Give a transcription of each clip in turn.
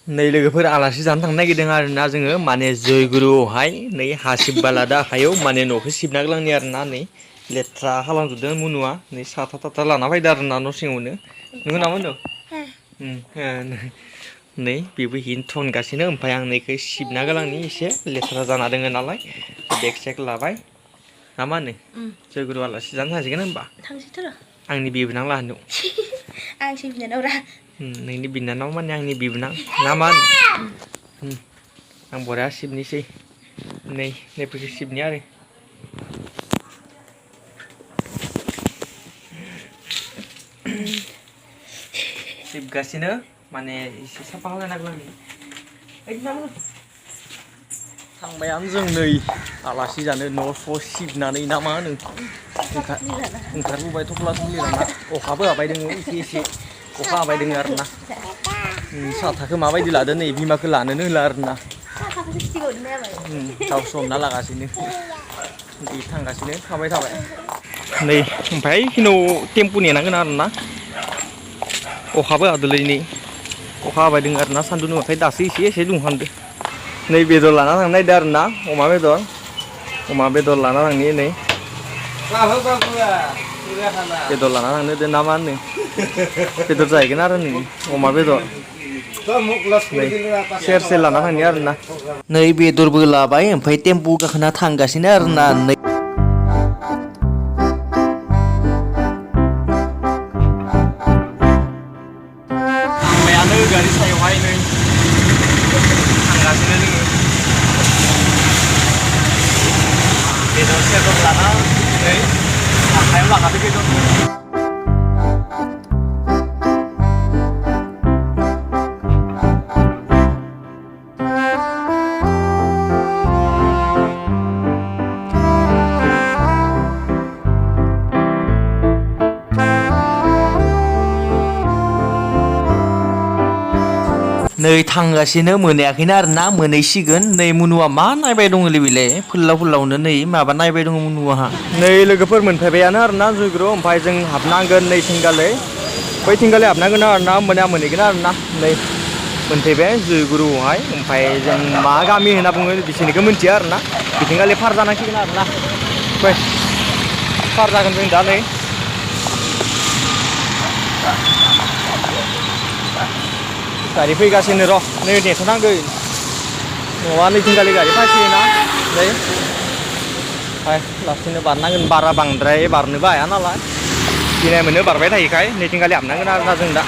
नै लोगोफोर आलासि जानो थांनो नागिरदों आरोना जोङो माने जयगुरुआवहाय नै हा सिबबाला दा आखायाव माने न'खौ सिबना ग्लांनि आरोना नै लेथ्रा खालामजोबदों मुनुआ नै साथा थाथा लाना फैदो आरोना न' सिङावनो नंगौ ना बुंदों नै बेबो हिन थनगासिनो ओमफ्राय आं नैखौ सिबना गालांनि एसे लेथ्रा जाना दोङो नालाय बेग सेग लाबाय ना मा होनो जयगुरु आलासि जानो थांसिगोन होनबा थांसैथ' र' आंनि बिबोनां लाहानियाव आंसो बिनानावरा नोंनि बिनानाव माने आंनि बिबोनां ना मा होनो आं बरिया सिबनोसै नै नैफोरखौ सिबनि आरो सिबगासिनो माने एसे साफा खालायनांगौ थांबायानो जों नै आलासि जानो न' स' सिबनानै ना मा होनो ओंखारबोबाय थफ्ला थफ्लि लाना अखाबो हाबाय दोङो एसे एसे अखा हाबाय दोङो आरोना साथाखौ माबायदि लादो नै बिमाखौ लानोनो होला आरोना गावसो हमना लागासिनो दै थांगासिनो थाबाय थाबाय नै ओमफ्राय खिनाव टेम्पु नेनांगोन आरोना अखाबो हादोलै नै अखा हाबाय दोङो आरोना सान्दुं दुङाखै दासो एसे एसे दुंहांदो नै बेदर लाना थांनो नागिरदों आरोना अमा बेदर लाना थांनि नै बेदर लाना थांनो होदो ना मा होनो बेदर जाहैगोन आरो नै अमा बेदर सेरसे लाना थांनि आरोना नै बेदरबो लाबाय ओमफ्राय टेम्पु गाखोना थांगासिनो आरोना नै थांबायानो गारि सायावहाय नै थांगासिनो जोङो बेदर सेदर लाना नै आखायाव लाखादो बेदरखौ नै थांगासिनो मोनायाखैनो आरोना मोनहैसिगोन नै मुनुआ मा नायबाय दङलै बेलाय फुल्लाव फुल्लावनो नै माबा नायबाय दङ मुनुआहा नै लोगोफोर मोनफैबायानो आरोना जयगुरु ओमफ्राय जों हाबनांगोन नै थिंगालै बै थिंगालै हाबनांगोन आरोना होमबानिया मोनहैगोन आरोना नै मोनफैबाय जयगुरुआवहाय ओमफ्राय जों मा गामि होनना बुङो बिसोरनिखौ मिन्थिया आरोना बिथिंगालि पार जानांसिगोन आरोना फै पार जागोन जों दा नै गारि फैगासिनो र' नै नेथ'नांगोन नङाबा नैथिंगालि गारि फैसिगोना नै फाय लासैनो बारनांगोन बारा बांद्राय बारनोबो हाया नालाय गिनाय मोनो बारबाय थायोखाय नैथिंगालि हाबनांगोन आरोना जों दा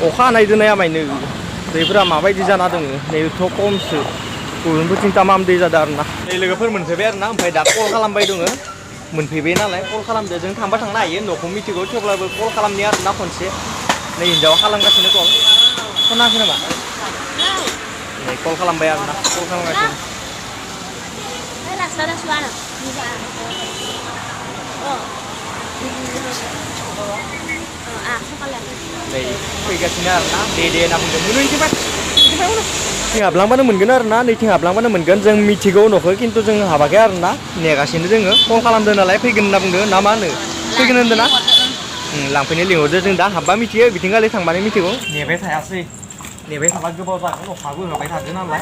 अखा हानाय दोनाया मायनो दैफोरा माबायदि जाना दङ नैथ' खमसो गुबुनफोरथिं तामाम दै जादों आरोना नै लोगोफोर मोनफैबाय आरोना ओमफ्राय दा कल खालामबाय दङ मोनफैबाय नालाय कल खालामदो जों थांबा थांनो हायो न'खौ मिथिगौ थेवब्लाबो कल खालामनि आरोना खनसे नै हिन्जावा खालामगासिनो कल खोनायाखै नामा नै कल खालामबाय आरोना कल खालामगासिनो नै फैगासिनो आरोना दे होनना बुंदों मोनहैजोबबाय थिं हाबलांबानो मोनगोन आरोना नैथिं हाबलांबानो मोनगोन जों मिथिगौ न'खौ खिन्थु जों हाबाखै आरोना नेगासिनो जोङो कल खालामदों नालाय फैगोन होनना बुंदों ना मा होनो फैगोन होनदों ना लांफैनो लिंहरदो जों दा हाबबा मिथियो बिथिंगालि थांबानो मिथिगौ नेबाय थायासै नेबाय थाबा गोबाव जागोन अखाबो होबाय थादों नालाय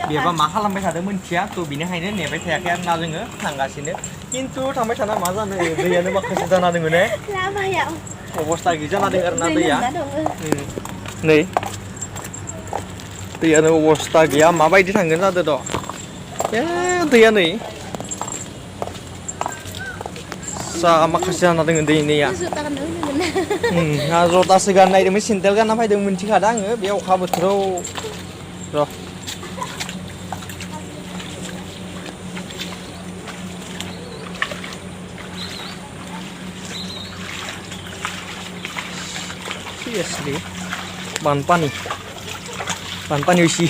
बेबा मा खालामबाय थादों मिथिया थ' बिनिखायनो नेबाय थायाखै आरोना जोङो थांगासिनो खिन्थु थांबाय थाना मा जानो दैयानो माखासे जाना दङ ने अबस्था गैयि जाना दङ आरोना दैया नै दैयानो अबस्था गैया माबायदि थांगोन जादों द' दैया नै जा माखासे जाना दङ दैनिया जथासो गाननो नागिरदोंमोन सेन्देल गानना फैदों मिथिखादों आङो बे अखा बोथोराव र' सिरियासलि बानपानि उसि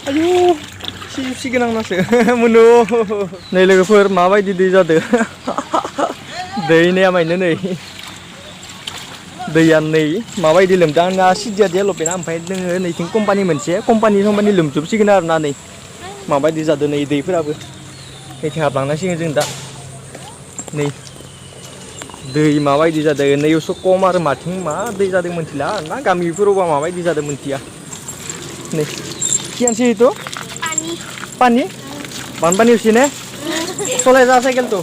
आयु सिगोन आंनासो मुनु नै लोगोफोर माबायदि दै जादों दैनिया मायनो नै दैया नै माबायदि लोमदों आंना सिदिया डेभेलपमेन्टआ ओमफ्राय दोङो नैथिं कम्पानि मोनसे कम्पानि लोमजोबसिगोन आरोना नै माबायदि जादों नै दैफोराबो नैथिं हाबलांनांसिगोन जों दा नै दै माबायदि जादों नैयावसो खम आरो माथिं मा दै जादों मिथिला ना गामिफोरावबा माबायदि जादों मिथिया नै कियानसे itu Pani. पानी बानपानी उसी ने चलाय जा साइकेल तो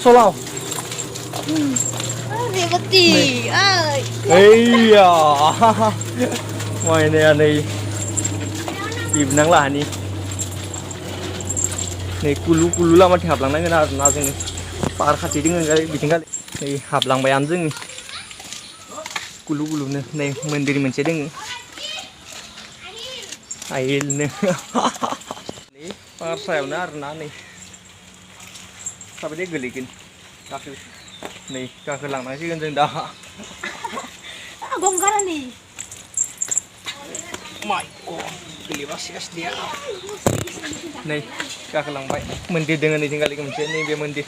चलाओ Dia beti. Ay. Iya, mainnya nih, ibnang lah nih. Nih kulu lama di hablang nang na जों पार खाथि दोङो बिथिं खालि नै हाबलांबायानो जों कुलु नो नै मन्दिर मोनसे दोङो आइलनो नै पार सायावनो आरोना नै साबायदि गोलैगोन गाखो नै गाखोलांनांसिगोन जों दा Bongkaran nih. My God, gelibasis dia. नै गाखोलांबाय मन्दिर दोङो नै जोंगालि मोनसे नैबे मन्दिर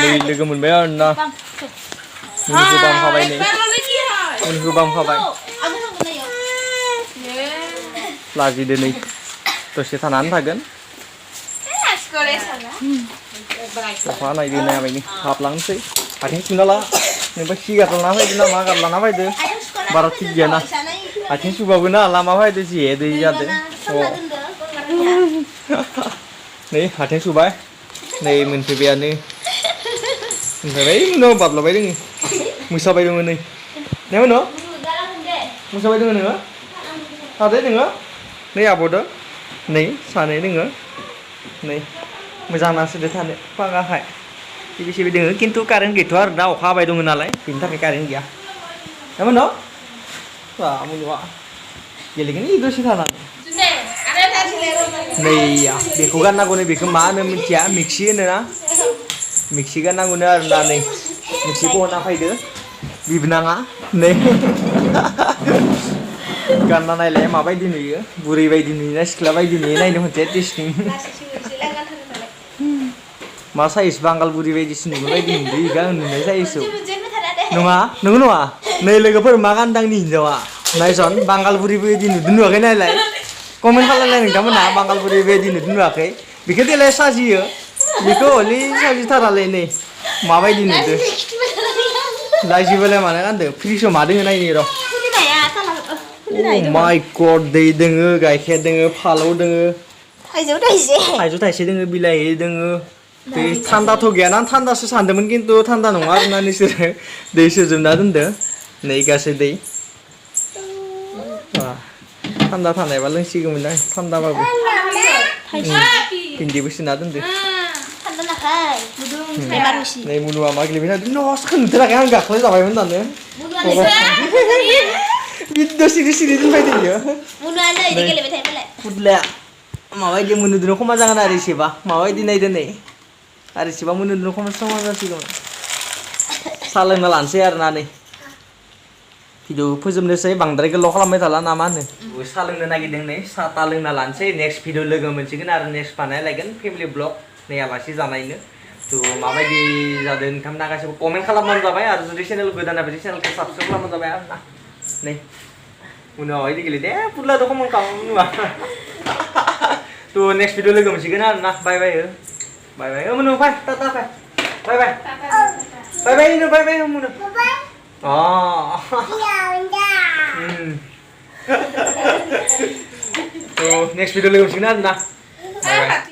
नै लोगो मोनबाय आरोना मुनिखौ बामखाबाय नै मुनिखौ बामखाबाय लाजिदो नै दसे थानानै थागोन अखा नायदो नायाबायनो हाबलांसै आथिं सुना ला नोंबा खि गारलाना फैदो ना मा गारलाना फैदो बारा थिग गैयाना आथिं सुबाबो ना लामा फैदो जे दै जादो नै आथिं सुबाय नै मोनफैबायानो मोनफैबाय उनाव बारलाबाय दोङो मोसाबाय दङ नै ने उनाव मोसाबाय दङ नोङो थादो नोङो नै आब'दो नै सानै दोङो नै मोजां नांसोदो थानो फाङाखाय टिभि सिभि दोङो खिन्थु कारेन्ट गैथ'आ आरो दा अखा हाबाय दङ नालाय बेनि थाखाय कारेन्ट गैया नामा न' बा मुनुआ गेलेगोन दसे थानानै नैया बेखौ गाननांगौ नै बेखौ मा होनो मिथिया मिक्सि होनो ना मिक्सि गाननांगौनो आरोना नै मिक्सिखौ हरना फैदो बिबनाङा नै गानना नायलाय माबायदि नुयो बुरै बायदि नुयोना सिख्ला बायदि नुयो नायनो खनसे टेस्टिं मा साइज बांगाल बुरि बायदिसो नुगोन बायदि नुदो इगा नुनाय साइजखौ नङा नंगौ नङा नै लोगोफोर मा गानदांनि हिनजावा नायसन बांगाल बुरि बायदि नुदों नुवाखै नायलाय कमेन्ट खालामलाय नोंथांमोना बांगाल बुरि बायदि नुदों नुवाखै बेखौ देलाय साजियो बेखौ हले साजिथारालै नै माबायदि नुदो लाजिबालाय मानो गानदो फ्रिजआव मा दोङो नायनि र' माय गड दै दोङो गाइखेर दोङो फालौ दोङो थाइजौ थाइसे दोङो बिलाइ दोङो दै थान्दाथ' गैयाना थान्दासो सानदोंमोन खिन्थु थान्दा नङा आरोना नोंसोरो दै सोजोबना दोनदो नै गासै दै थान्दा थानायबा लोंसिगौमोन आं थान्दाबाबो भिन्दिबो सोना दोनदो नै मुनुआ मा गेलेबाय थादों न'सखौ नुथाराखै आं गाखोलाय जाबायमोन दानो बिद्द' सिरि सिरि दोनबाय थायो फुदलाया माबायदि मुनुदोनो खमा जागोन आरो एसेबा माबायदि नायदो नै आरो एसेबा मुनुदोनो खमा समा जासिगौमोन साहा लोंना लानोसै आरोना नै भिडिअ फोजोबनोसै बांद्राय गोलाव खालामबाय थाला ना मा होनो साहा लोंनो नागिरदों नै साहा ता लोंना लानोसै नेक्स्ट भिडिअ लोगो मोनसिगोन आरो नेक्स्ट बानायलायगोन फेमिलि ब्लग नै आलासि जानायनो थ' माबायदि जादों नोंथांमोना गासैबो कमेन्ट खालामबानो जाबाय आरो जुदि चेनेल गोदाना बिदि चेनेलखौ साबस्क्राइब खालामबानो जाबाय आरोना नै उनाव इदि गेलेदे पुदलाथ' कमेन्ट खालामनो नुवा थ' नेक्स्ट भिडिअ लोगो मोनसिगोन आरोना बाय बाय बाय बाय मुनु फाय टाटा फाय बाय बाय बाय बाय नु बाय बाय मुनु अ थ' नेक्स्ट भिडिअ लोगो मोनसिगोन आरोना